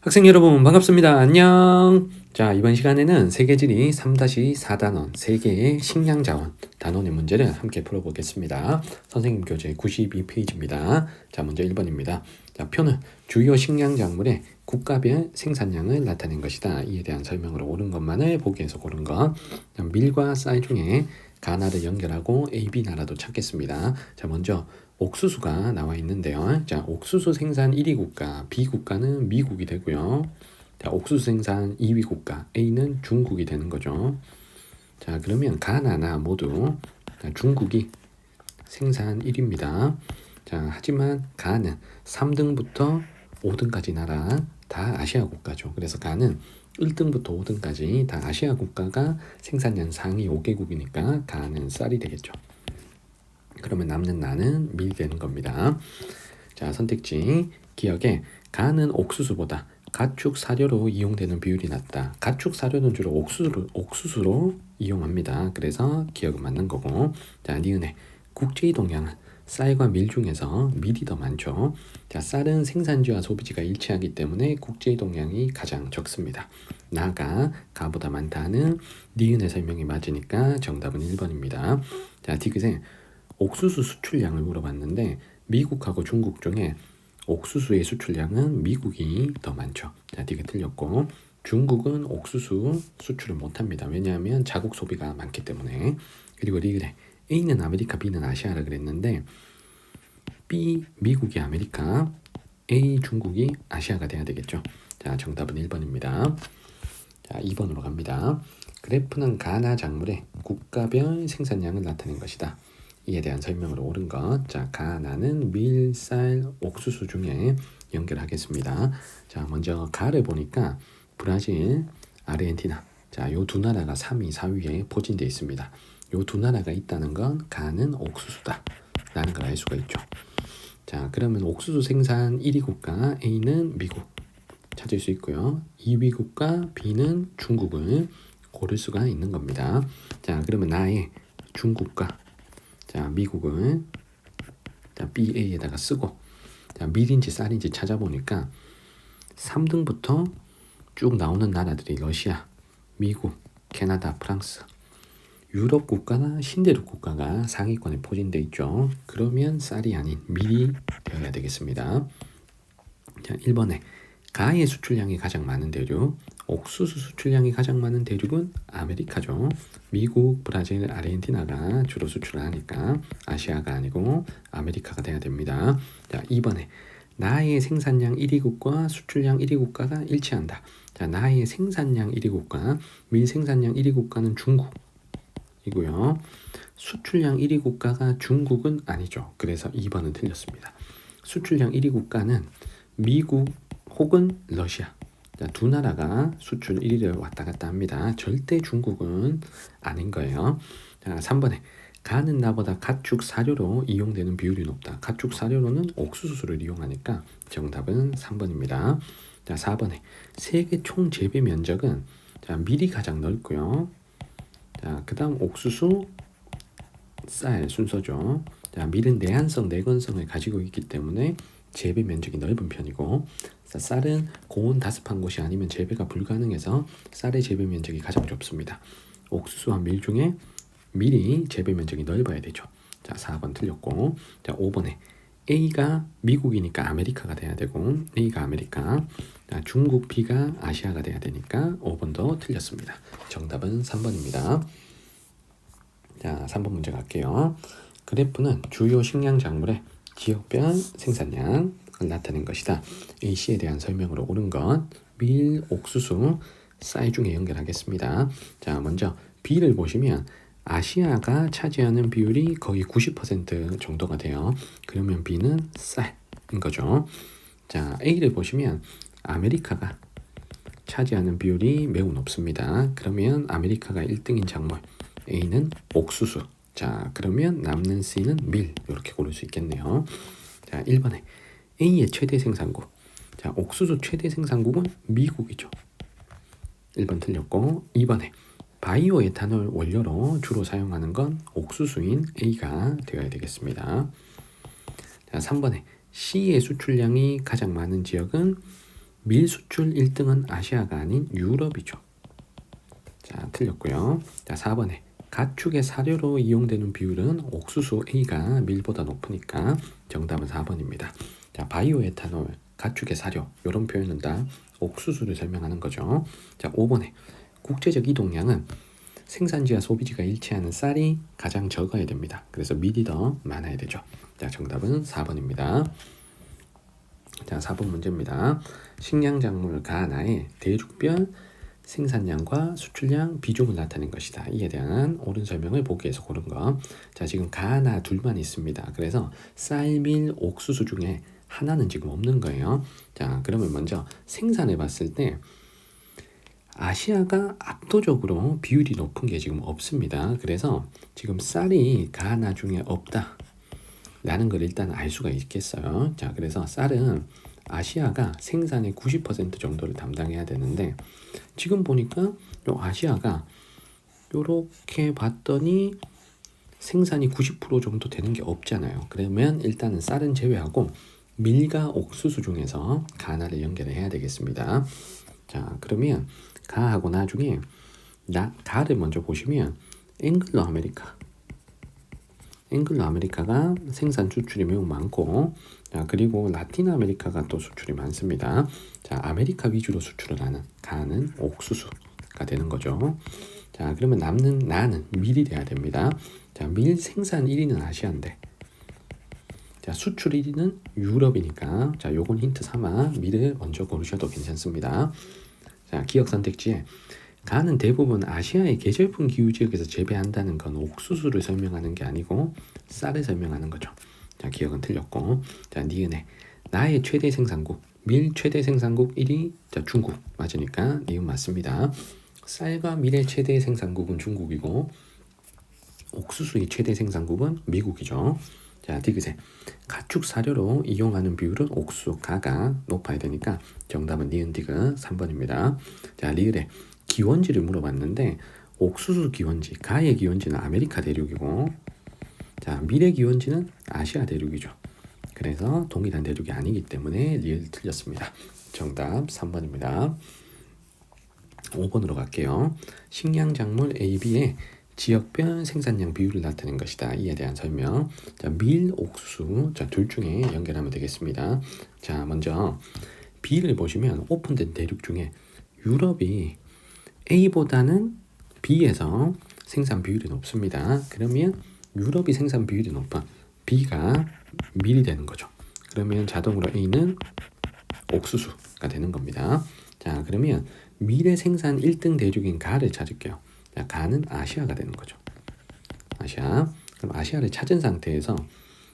학생 여러분 반갑습니다. 안녕. 자, 이번 시간에는 세계지리 3-4단원 세계의 식량 자원 단원의 문제를 함께 풀어보겠습니다. 선생님 교재 92페이지입니다. 자, 먼저 1번입니다. 자, 표는 주요 식량 작물의 국가별 생산량을 나타낸 것이다. 이에 대한 설명으로 옳은 것만을 보기에서 고른 것. 자, 밀과 쌀 중에 가나를 연결하고 A, B 나라도 찾겠습니다. 자, 먼저 옥수수가 나와 있는데요. 자, 옥수수 생산 1위 국가, B 국가는 미국이 되고요. 자, 옥수수 생산 2위 국가, A는 중국이 되는 거죠. 자, 그러면 가나나 모두 중국이 생산 1위입니다. 자, 하지만 가는 3등부터 5등까지 나라 다 아시아 국가죠. 그래서 가는 1등부터 5등까지 다 아시아 국가가 생산량 상위 5개국이니까 가는 쌀이 되겠죠. 그러면 남는 나는 밀이 되는 겁니다. 자, 선택지 기억에 가는 옥수수보다 가축 사료로 이용되는 비율이 낮다. 가축 사료는 주로 옥수수로 이용합니다. 그래서 기억은 맞는 거고. 자, 니은에 국제 동향은 쌀과 밀 중에서 밀이 더 많죠. 자, 쌀은 생산지와 소비지가 일치하기 때문에 국제 동향이 가장 적습니다. 나가 가보다 많다는 니은의 설명이 맞으니까 정답은 1번입니다. 자, 디귿에 옥수수 수출량을 물어봤는데 미국하고 중국 중에 옥수수의 수출량은 미국이 더 많죠. 자, 디귿 틀렸고 중국은 옥수수 수출을 못합니다. 왜냐하면 자국 소비가 많기 때문에. 그리고 리을에 A는 아메리카, B는 아시아라 그랬는데 B 미국이 아메리카, A 중국이 아시아가 돼야 되겠죠. 자, 정답은 1번입니다. 자, 2번으로 갑니다. 그래프는 가나 작물의 국가별 생산량을 나타낸 것이다. 이에 대한 설명으로 옳은 것. 자, 가나는 밀, 쌀, 옥수수 중에 연결하겠습니다. 자, 먼저 가를 보니까 브라질, 아르헨티나. 자, 요 두 나라가 3위, 4위에 포진되어 있습니다. 요 두 나라가 있다는 건 가는 옥수수다 라는 걸 알 수가 있죠. 자, 그러면 옥수수 생산 1위 국가 A는 미국 찾을 수 있고요. 2위 국가 B는 중국을 고를 수가 있는 겁니다. 자, 그러면 나의 중국과 자, 미국을 자, BA에다가 쓰고 자, 밀인지 쌀인지 찾아보니까 3등부터 쭉 나오는 나라들이 러시아, 미국, 캐나다, 프랑스, 유럽 국가나 신대륙 국가가 상위권에 포진되어 있죠. 그러면 쌀이 아닌 밀이 되어야 되겠습니다. 자, 1번에 가의 수출량이 가장 많은 대륙, 옥수수 수출량이 가장 많은 대륙은 아메리카죠. 미국, 브라질, 아르헨티나가 주로 수출을 하니까 아시아가 아니고 아메리카가 돼야 됩니다. 자, 2번에 나의 생산량 1위 국가, 수출량 1위 국가가 일치한다. 자, 나의 생산량 1위 국가, 밀 생산량 1위 국가는 중국이고요. 수출량 1위 국가가 중국은 아니죠. 그래서 2번은 틀렸습니다. 수출량 1위 국가는 미국 혹은 러시아. 자, 두 나라가 수출 1위를 왔다 갔다 합니다. 절대 중국은 아닌 거예요. 자, 3번에 가는 나보다 가축 사료로 이용되는 비율이 높다. 가축 사료로는 옥수수를 이용하니까 정답은 3번입니다. 자, 4번에 세계 총 재배 면적은 자, 밀이 가장 넓고요. 자, 그 다음 옥수수, 쌀 순서죠. 자, 밀은 내한성, 내건성을 가지고 있기 때문에 재배 면적이 넓은 편이고 쌀은 고온 다습한 곳이 아니면 재배가 불가능해서 쌀의 재배 면적이 가장 좁습니다. 옥수수와 밀 중에 밀이 재배 면적이 넓어야 되죠. 자, 4번 틀렸고 자, 5번에 A가 미국이니까 아메리카가 돼야 되고 A가 아메리카, 자, 중국, B가 아시아가 돼야 되니까 5번도 틀렸습니다. 정답은 3번입니다. 자, 3번 문제 갈게요. 그래프는 주요 식량 작물의 지역별 생산량을 나타낸 것이다. A씨에 대한 설명으로 옳은 것, 밀, 옥수수, 쌀 중에 연결하겠습니다. 자, 먼저 B를 보시면 아시아가 차지하는 비율이 거의 90% 정도가 돼요. 그러면 B는 쌀인 거죠. 자, A를 보시면 아메리카가 차지하는 비율이 매우 높습니다. 그러면 아메리카가 1등인 작물, A는 옥수수. 자, 그러면 남는 C는 밀. 이렇게 고를 수 있겠네요. 자, 1번에 A의 최대 생산국. 자, 옥수수 최대 생산국은 미국이죠. 1번 틀렸고 2번에 바이오 에탄올 원료로 주로 사용하는 건 옥수수인 A가 되어야 되겠습니다. 자, 3번에 C의 수출량이 가장 많은 지역은 밀 수출 1등은 아시아가 아닌 유럽이죠. 자, 틀렸고요. 자, 4번에 가축의 사료로 이용되는 비율은 옥수수 A가 밀보다 높으니까 정답은 4번입니다. 자, 바이오 에탄올, 가축의 사료 이런 표현은 다 옥수수를 설명하는 거죠. 자, 5번에 국제적 이동량은 생산지와 소비지가 일치하는 쌀이 가장 적어야 됩니다. 그래서 밀이 더 많아야 되죠. 자, 정답은 4번입니다. 자, 4번 문제입니다. 식량작물 가나의 대륙별 생산량과 수출량 비중을 나타낸 것이다. 이에 대한 옳은 설명을 보기에서 고른 거. 자, 지금 가나 둘만 있습니다. 그래서 쌀, 밀, 옥수수 중에 하나는 지금 없는 거예요. 자, 그러면 먼저 생산해 봤을 때 아시아가 압도적으로 비율이 높은 게 지금 없습니다. 그래서 지금 쌀이 가나 중에 없다 라는 걸 일단 알 수가 있겠어요. 자, 그래서 쌀은 아시아가 생산의 90% 정도를 담당해야 되는데 지금 보니까 요 아시아가 요렇게 봤더니 생산이 90% 정도 되는 게 없잖아요. 그러면 일단은 쌀은 제외하고 밀과 옥수수 중에서 가나를 연결해야 되겠습니다. 자, 그러면 가하고 나 중에 가를 먼저 보시면 앵글로 아메리카가 생산 수출이 매우 많고, 자, 그리고 라틴 아메리카가 또 수출이 많습니다. 자, 아메리카 위주로 수출을 하는 가는 옥수수가 되는 거죠. 자, 그러면 남는 나는 밀이 돼야 됩니다. 자, 밀 생산 1위는 아시아인데, 자, 수출 1위는 유럽이니까, 자, 요건 힌트 삼아 밀을 먼저 고르셔도 괜찮습니다. 자, 기억 선택지에 가는 대부분 아시아의 계절풍 기후 지역에서 재배한다는 건 옥수수를 설명하는 게 아니고 쌀을 설명하는 거죠. 자, 기억은 틀렸고, 자, 니은에 나의 최대 생산국, 밀 최대 생산국 1위, 자, 중국 맞으니까 니은 맞습니다. 쌀과 밀의 최대 생산국은 중국이고 옥수수의 최대 생산국은 미국이죠. 자, 디귿에 가축 사료로 이용하는 비율은 옥수수 가가 높아야 되니까 정답은 니은 디귿 3번입니다. 자, 리을에 기원지를 물어봤는데 옥수수 기원지, 가의 기원지는 아메리카 대륙이고, 자, 밀의 기원지는 아시아 대륙이죠. 그래서 동일한 대륙이 아니기 때문에 리을 틀렸습니다. 정답 3번입니다. 5번으로 갈게요. 식량작물 A, B의 지역별 생산량 비율을 나타낸 것이다. 이에 대한 설명. 자, 밀, 옥수수, 자, 둘 중에 연결하면 되겠습니다. 자, 먼저 B를 보시면 오픈된 대륙 중에 유럽이 A보다는 B에서 생산 비율이 높습니다. 그러면 유럽이 생산 비율이 높아 B가 밀이 되는 거죠. 그러면 자동으로 A는 옥수수가 되는 겁니다. 자, 그러면 밀의 생산 1등 대륙인 가를 찾을게요. 자, 가는 아시아가 되는 거죠. 아시아. 그럼 아시아를 찾은 상태에서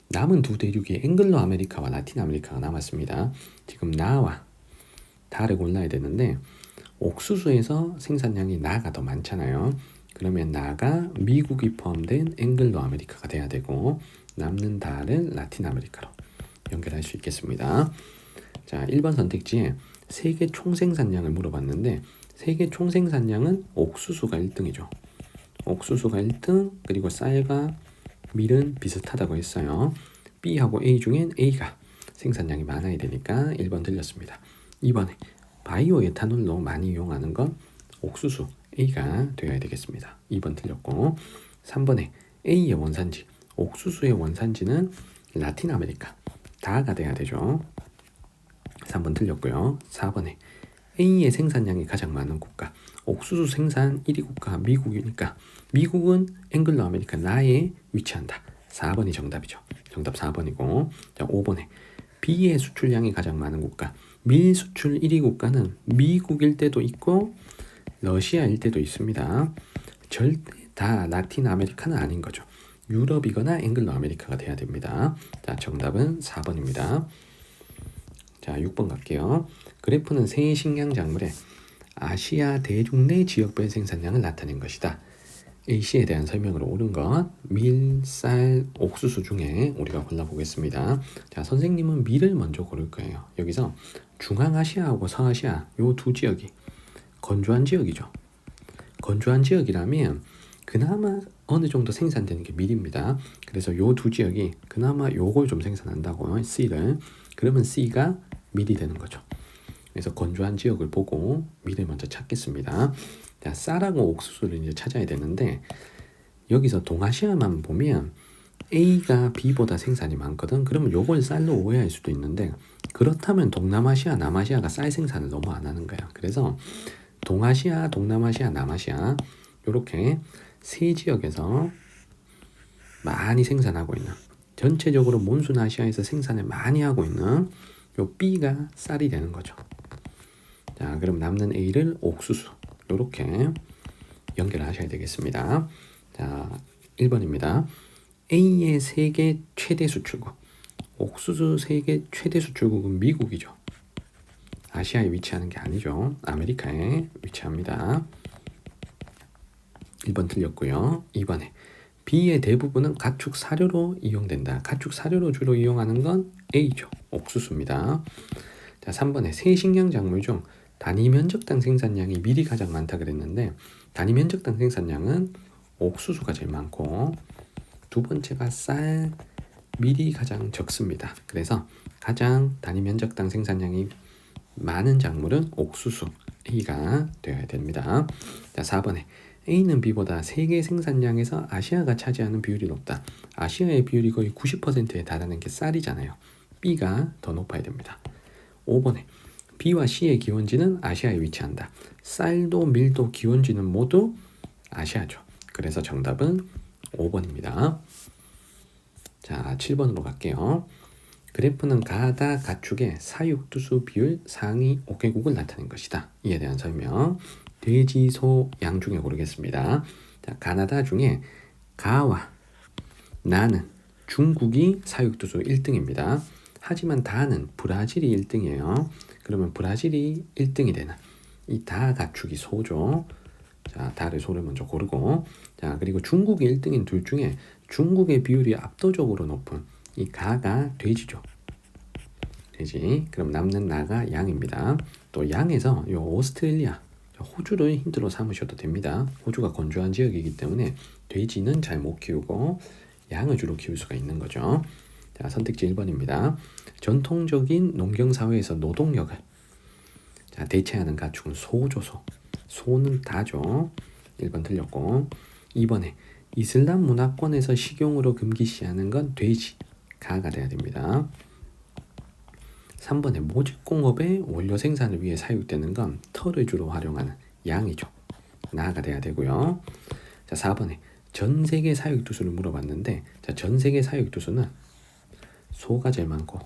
남은 두 대륙이 앵글로 아메리카와 라틴 아메리카가 남았습니다. 지금 나와 다를 골라야 되는데 옥수수에서 생산량이 나가 더 많잖아요. 그러면 나가 미국이 포함된 앵글로 아메리카가 돼야 되고 남는 다를 라틴 아메리카로 연결할 수 있겠습니다. 자, 1번 선택지에 세계 총생산량을 물어봤는데 세계 총생산량은 옥수수가 1등이죠. 옥수수가 1등, 그리고 쌀과 밀은 비슷하다고 했어요. B하고 A 중엔 A가 생산량이 많아야 되니까 1번 틀렸습니다. 2번에 바이오 에탄올로 많이 이용하는 건 옥수수 A가 되어야 되겠습니다. 2번 틀렸고, 3번에 A의 원산지, 옥수수의 원산지는 라틴 아메리카, 다가 돼야 되죠. 3번 틀렸고요. 4번에 A의 생산량이 가장 많은 국가, 옥수수 생산 1위 국가 미국이니까 미국은 앵글로 아메리카 나에 위치한다. 4번이 정답이죠. 정답 4번이고, 자, 5번에 B의 수출량이 가장 많은 국가, 밀 수출 1위 국가는 미국일 때도 있고 러시아일 때도 있습니다. 절대 다 라틴 아메리카는 아닌 거죠. 유럽이거나 앵글로 아메리카가 돼야 됩니다. 자, 정답은 4번입니다. 자, 6번 갈게요. 그래프는 새 식량작물의 아시아 대륙 내 지역별 생산량을 나타낸 것이다. A씨에 대한 설명으로 옳은 것, 밀, 쌀, 옥수수 중에 우리가 골라보겠습니다. 자, 선생님은 밀을 먼저 고를 거예요. 여기서 중앙아시아하고 서아시아 요 두 지역이 건조한 지역이죠. 건조한 지역이라면 그나마 어느 정도 생산되는 게 밀입니다. 그래서 요 두 지역이 그나마 요걸 좀 생산한다고요. C를. 그러면 C가 밀이 되는 거죠. 그래서 건조한 지역을 보고 B를 먼저 찾겠습니다. 자, 쌀하고 옥수수를 이제 찾아야 되는데 여기서 동아시아만 보면 A가 B보다 생산이 많거든. 그러면 요걸 쌀로 오해할 수도 있는데 그렇다면 동남아시아, 남아시아가 쌀 생산을 너무 안 하는 거야. 그래서 동아시아, 동남아시아, 남아시아 이렇게 세 지역에서 많이 생산하고 있는 전체적으로 몬순 아시아에서 생산을 많이 하고 있는 요 B가 쌀이 되는 거죠. 자, 그럼 남는 A를 옥수수 이렇게 연결하셔야 되겠습니다. 자, 1번입니다. A의 세계 최대 수출국. 옥수수 세계 최대 수출국은 미국이죠. 아시아에 위치하는 게 아니죠. 아메리카에 위치합니다. 1번 틀렸고요. 2번에 B의 대부분은 가축 사료로 이용된다. 가축 사료로 주로 이용하는 건 A죠. 옥수수입니다. 자, 3번에 새 식량 작물 중 단위 면적당 생산량이 밀이 가장 많다 그랬는데 단위 면적당 생산량은 옥수수가 제일 많고 두 번째가 쌀, 밀이 가장 적습니다. 그래서 가장 단위 면적당 생산량이 많은 작물은 옥수수 A가 되어야 됩니다. 자, 4번에 A는 B보다 세계 생산량에서 아시아가 차지하는 비율이 높다. 아시아의 비율이 거의 90%에 달하는 게 쌀이잖아요. B가 더 높아야 됩니다. 5번에 B와 C의 기원지는 아시아에 위치한다. 쌀도 밀도 기원지는 모두 아시아죠. 그래서 정답은 5번입니다. 자, 7번으로 갈게요. 그래프는 가다 가축의 사육두수 비율 상위 5개국을 나타낸 것이다. 이에 대한 설명. 돼지, 소, 양 중에 고르겠습니다. 자, 가나다 중에 가와 나는 중국이 사육두수 1등입니다. 하지만 다는 브라질이 1등이에요. 그러면 브라질이 1등이 되는 이 다 가축이 소죠. 자, 다를 소를 먼저 고르고 자, 그리고 중국이 1등인 둘 중에 중국의 비율이 압도적으로 높은 이 가가 돼지죠. 돼지. 그럼 남는 나가 양입니다. 또 양에서 이 오스트레일리아, 호주를 힌트로 삼으셔도 됩니다. 호주가 건조한 지역이기 때문에 돼지는 잘 못 키우고 양을 주로 키울 수가 있는 거죠. 자, 선택지 1번입니다. 전통적인 농경사회에서 노동력을 자, 대체하는 가축은 소죠. 소는 다죠. 1번 틀렸고 2번에 이슬람 문화권에서 식용으로 금기시하는 건 돼지, 가가 돼야 됩니다. 3번에 모직공업의 원료 생산을 위해 사육되는 건 털을 주로 활용하는 양이죠. 나가 돼야 되고요. 자, 4번에 전 세계 사육두수를 물어봤는데 자, 전 세계 사육두수는 소가 제일 많고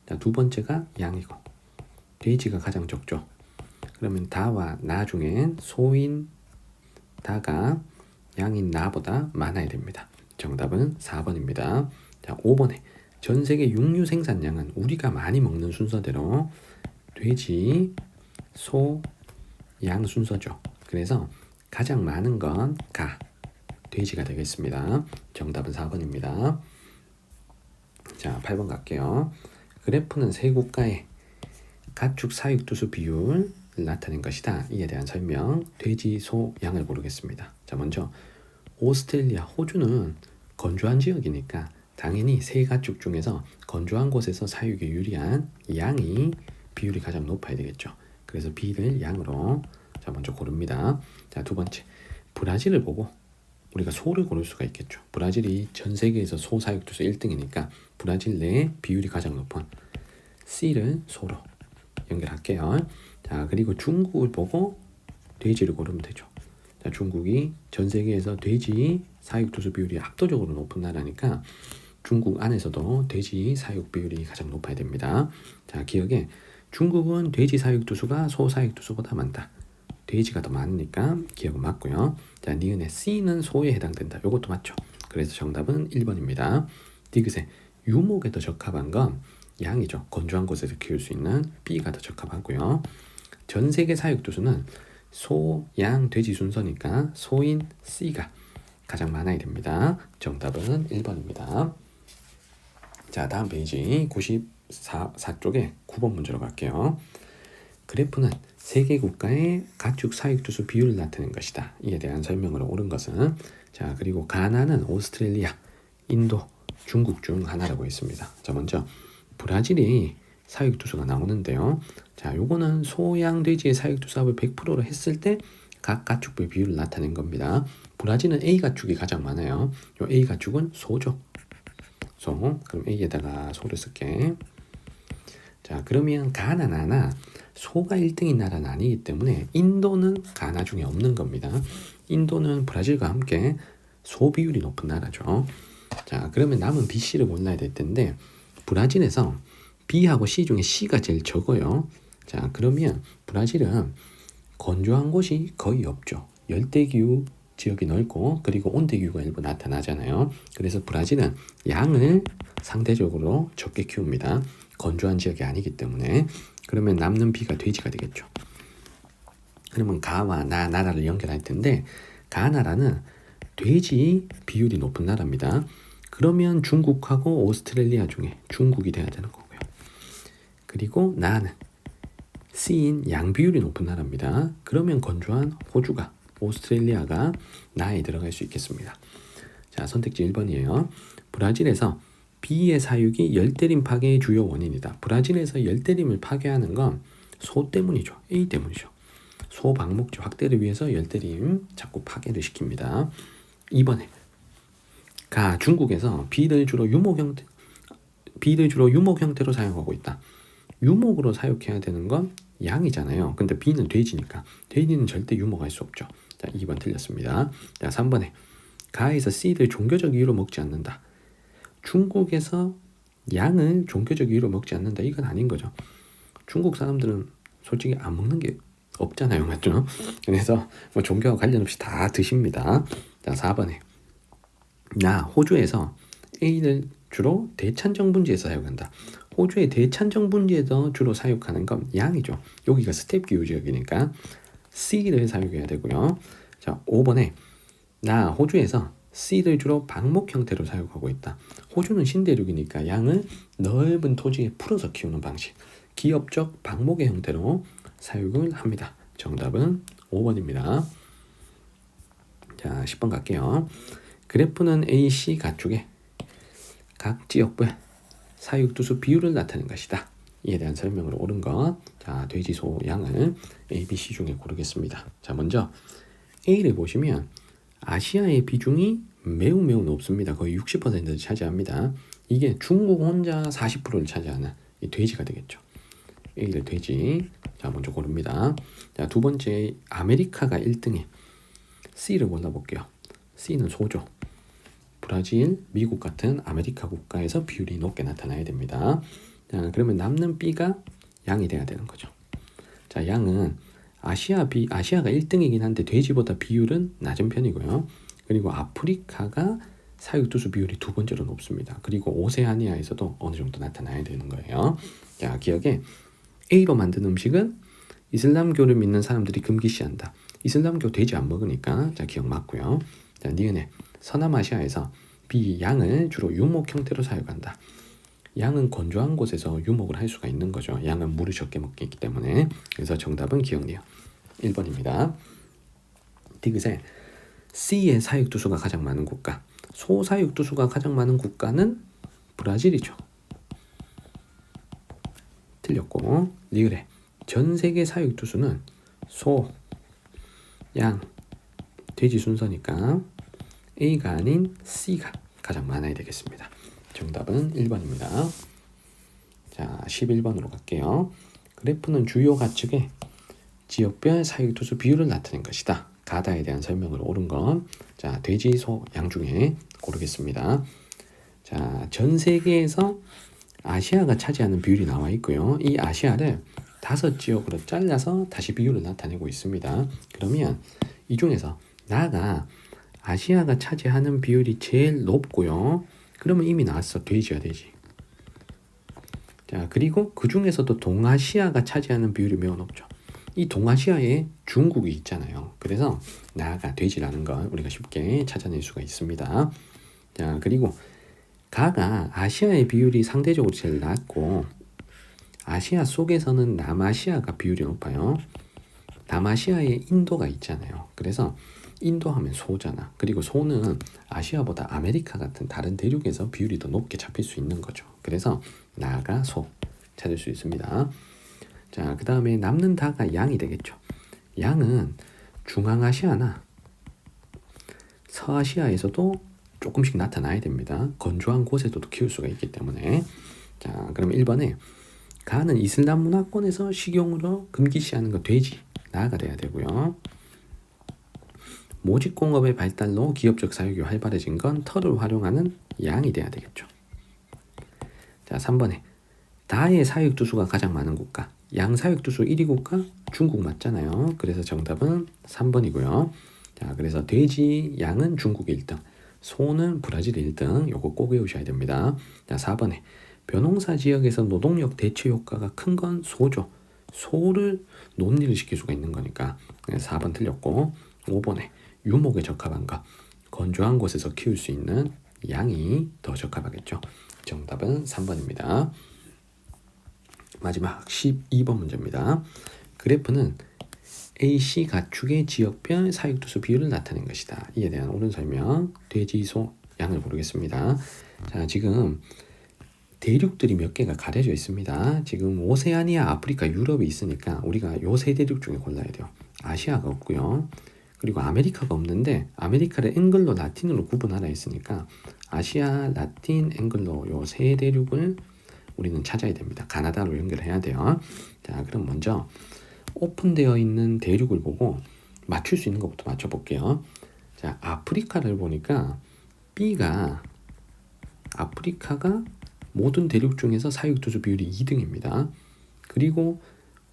자, 두 번째가 양이고 돼지가 가장 적죠. 그러면 다와 나 중엔 소인 다가 양인 나보다 많아야 됩니다. 정답은 4번입니다. 자, 5번에 전 세계 육류 생산량은 우리가 많이 먹는 순서대로 돼지, 소, 양 순서죠. 그래서 가장 많은 건 가, 돼지가 되겠습니다. 정답은 4번입니다. 자, 8번 갈게요. 그래프는 세 국가의 가축 사육두수 비율을 나타낸 것이다. 이에 대한 설명. 돼지, 소, 양을 고르겠습니다. 자, 먼저 오스트레일리아, 호주는 건조한 지역이니까 당연히 세 가축 중에서 건조한 곳에서 사육에 유리한 양이 비율이 가장 높아야 되겠죠. 그래서 B를 양으로 자, 먼저 고릅니다. 자, 두 번째 브라질을 보고 우리가 소를 고를 수가 있겠죠. 브라질이 전 세계에서 소 사육두수 1등이니까 브라질 내에 비율이 가장 높은 C를 소로 연결할게요. 자, 그리고 중국을 보고 돼지를 고르면 되죠. 자, 중국이 전 세계에서 돼지 사육두수 비율이 압도적으로 높은 나라니까 중국 안에서도 돼지 사육 비율이 가장 높아야 됩니다. 자, 기억에 중국은 돼지 사육두수가 소 사육두수보다 많다. 돼지가 더 많으니까 기억은 맞고요. 자, 니은의 C는 소에 해당된다. 이것도 맞죠. 그래서 정답은 1번입니다. 디귿에 유목에 더 적합한 건 양이죠. 건조한 곳에서 키울 수 있는 B가 더 적합하고요. 전 세계 사육두수는 소, 양, 돼지 순서니까 소인 C가 가장 많아야 됩니다. 정답은 1번입니다. 자, 다음 페이지 94쪽에 9번 문제로 갈게요. 그래프는 세계 국가의 가축 사육두수 비율을 나타낸 것이다. 이에 대한 설명으로 옳은 것은 자, 그리고 가나는 오스트레일리아, 인도, 중국 중 하나라고 했습니다. 자, 먼저 브라질이 사육두수가 나오는데요. 자, 요거는 소양 돼지의 사육두수 합을 100%로 했을 때 각 가축부의 비율을 나타낸 겁니다. 브라질은 A 가축이 가장 많아요. 요 A 가축은 소죠. 소. 그럼 A에다가 소를 쓸게. 자, 그러면 가나나 소가 1등인 나라는 아니기 때문에 인도는 가나 중에 없는 겁니다. 인도는 브라질과 함께 소 비율이 높은 나라죠. 자, 그러면 남은 B, C를 골라야 될 텐데 브라질에서 B하고 C 중에 C가 제일 적어요. 자, 그러면 브라질은 건조한 곳이 거의 없죠. 열대기후 지역이 넓고 그리고 온대기후가 일부 나타나잖아요. 그래서 브라질은 양을 상대적으로 적게 키웁니다. 건조한 지역이 아니기 때문에. 그러면 남는 B가 돼지가 되겠죠. 그러면 가와 나라를 연결할 텐데 가나라는 돼지 비율이 높은 나라입니다. 그러면 중국하고 오스트레일리아 중에 중국이 돼야 되는 거고요. 그리고 나는 C인 양 비율이 높은 나라입니다. 그러면 건조한 호주가 오스트레일리아가 나에 들어갈 수 있겠습니다. 자, 선택지 1번이에요. 브라질에서 B의 사육이 열대림 파괴의 주요 원인이다. 브라질에서 열대림을 파괴하는 건 소 때문이죠. A 때문이죠. 소 방목지 확대를 위해서 열대림 자꾸 파괴를 시킵니다. 2번에 중국에서 B를 주로 유목 형태로 사용하고 있다. 유목으로 사육해야 되는 건 양이잖아요. 근데 B는 돼지니까 돼지는 절대 유목할 수 없죠. 자, 2번 틀렸습니다. 자, 3번에 가에서 C를 종교적 이유로 먹지 않는다. 중국에서 양을 종교적 이유로 먹지 않는다. 이건 아닌 거죠. 중국 사람들은 솔직히 안 먹는 게 없잖아요. 맞죠? 그래서 뭐 종교와 관련 없이 다 드십니다. 자, 4번에 호주에서 A를 주로 대찬정 분지에서 사육한다. 호주의 대찬정 분지에서 주로 사육하는 건 양이죠. 여기가 스텝 기후 지역이니까 C를 사육해야 되고요. 자, 5번에 호주에서 C를 주로 방목 형태로 사육하고 있다. 호주는 신대륙이니까 양을 넓은 토지에 풀어서 키우는 방식, 기업적 방목의 형태로 사육을 합니다. 정답은 5번입니다. 자, 10번 갈게요. 그래프는 A, C 가축의 각 지역별 사육두수 비율을 나타낸 것이다. 이에 대한 설명으로 옳은 것. 자, 돼지, 소, 양을 A, B, C 중에 고르겠습니다. 자, 먼저 A를 보시면 아시아의 비중이 매우 높습니다. 거의 60%를 차지합니다. 이게 중국 혼자 40%를 차지하는 이 돼지가 되겠죠. A를 돼지. 자, 먼저 고릅니다. 자, 두 번째 아메리카가 1등에 C를 골라볼게요. C는 소죠. 브라질, 미국 같은 아메리카 국가에서 비율이 높게 나타나야 됩니다. 자, 그러면 남는 B가 양이 돼야 되는 거죠. 자, 양은 아시아가 1등이긴 한데 돼지보다 비율은 낮은 편이고요. 그리고 아프리카가 사육두수 비율이 두 번째로 높습니다. 그리고 오세아니아에서도 어느 정도 나타나야 되는 거예요. 자, 기억에 A로 만든 음식은 이슬람교를 믿는 사람들이 금기시한다. 이슬람교 돼지 안 먹으니까 자, 기억 맞고요. 자, 니은에 서남아시아에서 B 양을 주로 유목 형태로 사육한다. 양은 건조한 곳에서 유목을 할 수가 있는 거죠. 양은 물을 적게 먹기 때문에. 그래서 정답은 기억니요 1번입니다. 디귿에 C의 사육두수가 가장 많은 국가, 소 사육두수가 가장 많은 국가는 브라질이죠. 틀렸고, 리을에 전 세계 사육두수는 소, 양, 돼지 순서니까 A가 아닌 C가 가장 많아야 되겠습니다. 정답은 1번입니다. 자, 11번으로 갈게요. 그래프는 주요 가축의 지역별 사육두수 비율을 나타낸 것이다. 가다에 대한 설명으로 옳은 건 자, 돼지, 소, 양 중에 고르겠습니다. 자, 전 세계에서 아시아가 차지하는 비율이 나와 있고요. 이 아시아를 5지역으로 잘라서 다시 비율을 나타내고 있습니다. 그러면 이 중에서 나가 아시아가 차지하는 비율이 제일 높고요. 그러면 이미 나왔어. 돼지야, 돼지. 자, 그리고 그 중에서도 동아시아가 차지하는 비율이 매우 높죠. 이 동아시아에 중국이 있잖아요. 그래서 나가 돼지라는 걸 우리가 쉽게 찾아낼 수가 있습니다. 자, 그리고 가가 아시아의 비율이 상대적으로 제일 낮고 아시아 속에서는 남아시아가 비율이 높아요. 남아시아에 인도가 있잖아요. 그래서 인도 하면 소잖아. 그리고 소는 아시아보다 아메리카 같은 다른 대륙에서 비율이 더 높게 잡힐 수 있는 거죠. 그래서 나가 소. 찾을 수 있습니다. 자, 그 다음에 남는 다가 양이 되겠죠. 양은 중앙아시아나 서아시아에서도 조금씩 나타나야 됩니다. 건조한 곳에서도 키울 수가 있기 때문에. 자, 그럼 1번에 가는 이슬람 문화권에서 식용으로 금기시하는 거 돼지, 나가 돼야 되고요. 모직공업의 발달로 기업적 사육이 활발해진 건 털을 활용하는 양이 돼야 되겠죠. 자, 3번에 다의 사육두수가 가장 많은 국가, 양 사육두수 1위 국가 중국 맞잖아요. 그래서 정답은 3번이고요. 자, 그래서 돼지, 양은 중국 1등, 소는 브라질 1등. 요거 꼭 외우셔야 됩니다. 자, 4번에 벼농사 지역에서 노동력 대체 효과가 큰 건 소죠. 소를 논리를 시킬 수가 있는 거니까 4번 틀렸고, 5번에 유목에 적합한 것, 건조한 곳에서 키울 수 있는 양이 더 적합하겠죠. 정답은 3번입니다. 마지막 12번 문제입니다. 그래프는 AC 가축의 지역별 사육두수 비율을 나타낸 것이다. 이에 대한 옳은 설명, 돼지, 소, 양을 고르겠습니다. 자, 지금 대륙들이 몇 개가 가려져 있습니다. 지금 오세아니아, 아프리카, 유럽이 있으니까 우리가 요 세 대륙 중에 골라야 돼요. 아시아가 없고요. 그리고 아메리카가 없는데 아메리카를 앵글로 라틴으로 구분하라 했으니까 아시아, 라틴, 앵글로 요 세 대륙을 우리는 찾아야 됩니다. 가나다로 연결해야 돼요. 자, 그럼 먼저 오픈되어 있는 대륙을 보고 맞출 수 있는 것부터 맞춰볼게요. 자, 아프리카를 보니까 B가 아프리카가 모든 대륙 중에서 사육두수 비율이 2등입니다. 그리고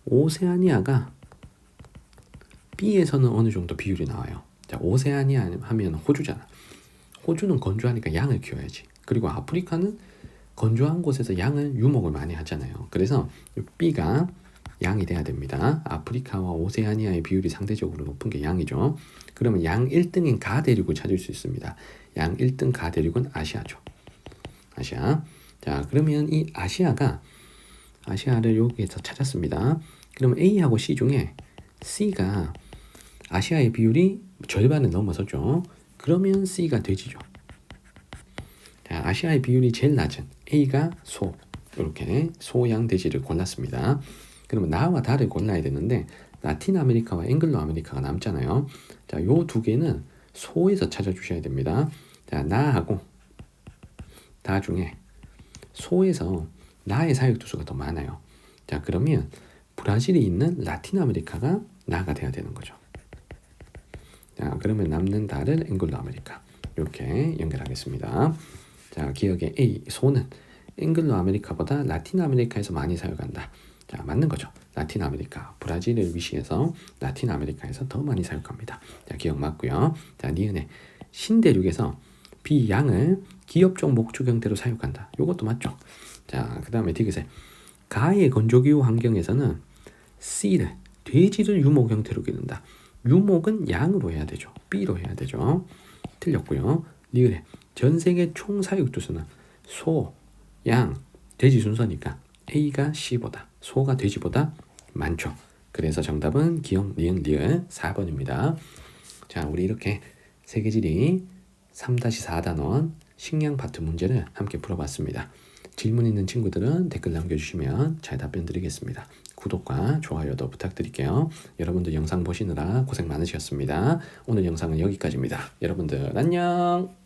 오세아니아가 B에서는 어느 정도 비율이 나와요. 자, 오세아니아 하면 호주잖아. 호주는 건조하니까 양을 키워야지. 그리고 아프리카는 건조한 곳에서 양을 유목을 많이 하잖아요. 그래서 B가 양이 돼야 됩니다. 아프리카와 오세아니아의 비율이 상대적으로 높은 게 양이죠. 그러면 양 1등인 가 대륙을 찾을 수 있습니다. 양 1등 가 대륙은 아시아죠. 아시아. 자, 그러면 이 아시아를 여기에서 찾았습니다. 그러면 A하고 C 중에 C가 아시아의 비율이 절반을 넘어서죠. 그러면 C가 돼지죠. 자, 아시아의 비율이 제일 낮은 A가 소, 이렇게 소양 돼지를 골랐습니다. 그러면 나와 다를 골라야 되는데 라틴 아메리카와 앵글로 아메리카가 남잖아요. 자, 요 두 개는 소에서 찾아주셔야 됩니다. 자, 나하고 다 중에 소에서 나의 사육두수가 더 많아요. 자, 그러면 브라질에 있는 라틴 아메리카가 나가 돼야 되는 거죠. 자, 그러면 남는 달은 앵글로 아메리카. 이렇게 연결하겠습니다. 자, 기억에 A, 소는 앵글로 아메리카보다 라틴 아메리카에서 많이 사육한다. 자, 맞는 거죠. 라틴 아메리카, 브라질을 위시해서 라틴 아메리카에서 더 많이 사육합니다. 자, 기억 맞고요. 자, 니은에 신대륙에서 B, 양을 기업적 목축 형태로 사육한다. 요것도 맞죠. 자, 그 다음에 디귿에 가의 건조기후 환경에서는 C를, 돼지를 유목 형태로 기른다. 유목은 양으로 해야 되죠. B로 해야 되죠. 틀렸고요. 리을에 전 세계 총 사육두수는 소, 양, 돼지 순서니까 A가 C보다, 소가 돼지보다 많죠. 그래서 정답은 기억, 니은, 리을 4번입니다. 자, 우리 이렇게 세계지리 3-4단원 식량 파트 문제를 함께 풀어봤습니다. 질문 있는 친구들은 댓글 남겨주시면 잘 답변 드리겠습니다. 구독과 좋아요도 부탁드릴게요. 여러분들 영상 보시느라 고생 많으셨습니다. 오늘 영상은 여기까지입니다. 여러분들 안녕.